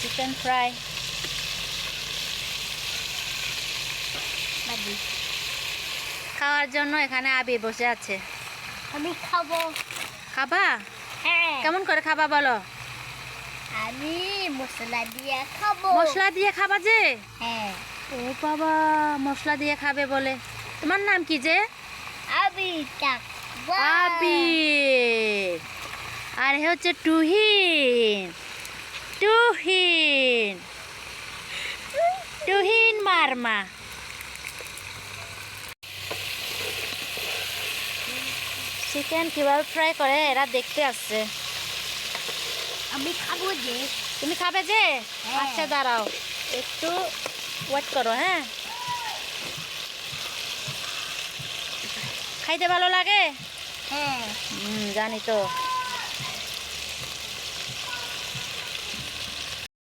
Chicken fry খাওয়ার জন্য এখানে আবি বসে আছে। আমি খাবো। খাবা? হ্যাঁ, কেমন করে খাবা বলো? আমি মশলা দিয়ে খাবো। মশলা দিয়ে খাবা যে? হ্যাঁ, ও বাবা, মশলা দিয়ে খাবে বলে। তোমার নাম কি যে? আবি টাক আবি। আর এ হচ্ছে টুহিন। টুহিন টুহিন মারমা। চিকেন কিভাবে ফ্রাই করে এরা দেখতে আসছে। আমি খাবো যে। তুমি খাবে যে? হ্যাঁ। আচ্ছা দাঁড়াও, একটু ওয়েট করো। হ্যাঁ, খাইতে ভালো লাগে? হ্যাঁ, জানি তো।